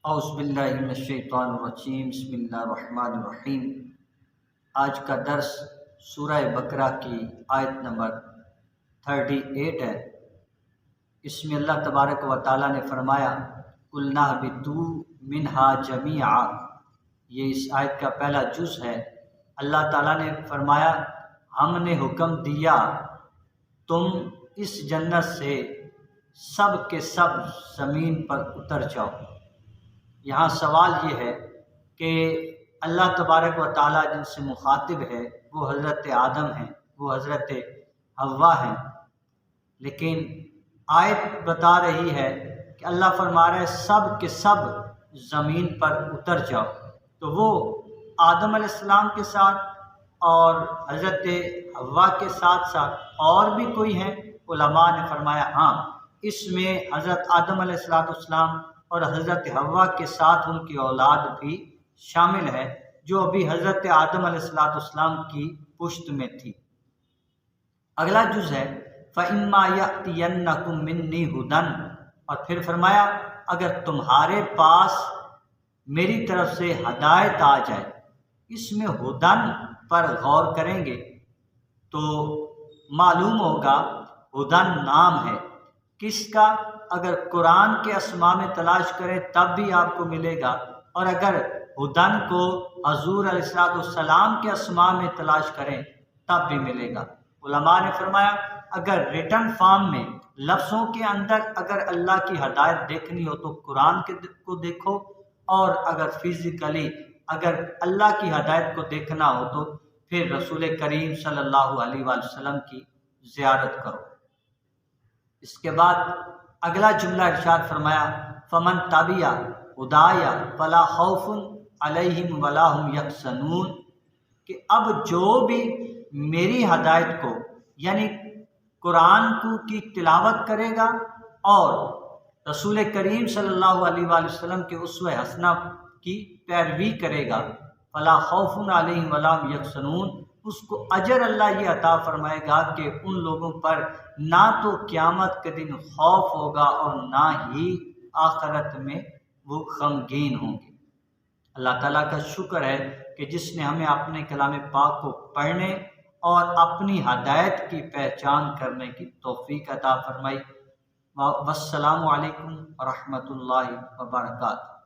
اعوذ باللہ من الشیطان الرجیم، بسم اللہ الرحمن الرحیم۔ آج کا درس سورہ بقرہ کی آیت نمبر 38 ہے۔ اس میں اللہ تبارک و تعالیٰ نے فرمایا قُلْنَا اهْبِطُوا مِنْهَا جَمِيعًا، یہ اس آیت کا پہلا جز ہے۔ اللہ تعالیٰ نے فرمایا ہم نے حکم دیا تم اس جنت سے سب کے سب زمین پر اتر جاؤ۔ یہاں سوال یہ ہے کہ اللہ تبارک و تعالیٰ جن سے مخاطب ہے وہ حضرت آدم ہیں، وہ حضرت حوا ہیں، لیکن آیت بتا رہی ہے کہ اللہ فرما رہا ہے سب کے سب زمین پر اتر جاؤ۔ تو وہ آدم علیہ السلام کے ساتھ اور حضرت حوا کے ساتھ ساتھ اور بھی کوئی ہیں؟ علماء نے فرمایا ہاں، اس میں حضرت آدم علیہ السلام اور حضرت حوا کے ساتھ ان کی اولاد بھی شامل ہے جو ابھی حضرت آدم علیہ السلام کی پشت میں تھی۔ اگلا جز ہے فَإِمَّا يَأْتِيَنَّكُم مِّنِّي هُدًى، اور پھر فرمایا اگر تمہارے پاس میری طرف سے ہدایت آ جائے۔ اس میں ہدن پر غور کریں گے تو معلوم ہوگا ہدن نام ہے کس کا؟ اگر قرآن کے اسماء میں تلاش کریں تب بھی آپ کو ملے گا، اور اگر ہدن کو حضور علیہ السلام کے اسماء میں تلاش کریں تب بھی ملے گا۔ علماء نے فرمایا اگر ریٹن فارم میں لفظوں کے اندر اگر اللہ کی ہدایت دیکھنی ہو تو قرآن کو دیکھو، اور اگر فزیکلی اگر اللہ کی ہدایت کو دیکھنا ہو تو پھر رسول کریم صلی اللہ علیہ وآلہ وسلم کی زیارت کرو۔ اس کے بعد اگلا جملہ ارشاد فرمایا فمن تبع ہدایا فلا خوف علیہم ولا هم یحزنون، کہ اب جو بھی میری ہدایت کو یعنی قرآن کی تلاوت کرے گا اور رسول کریم صلی اللہ علیہ وآلہ وسلم کے اسوہ حسنہ کی پیروی کرے گا فلا خوف علیہم ولا هم یحزنون، اس کو اجر اللہ یہ عطا فرمائے گا کہ ان لوگوں پر نہ تو قیامت کے دن خوف ہوگا اور نہ ہی آخرت میں وہ غمگین ہوں گے۔ اللہ تعالیٰ کا شکر ہے کہ جس نے ہمیں اپنے کلام پاک کو پڑھنے اور اپنی ہدایت کی پہچان کرنے کی توفیق عطا فرمائی۔ والسلام علیکم ورحمۃ اللہ وبرکاتہ۔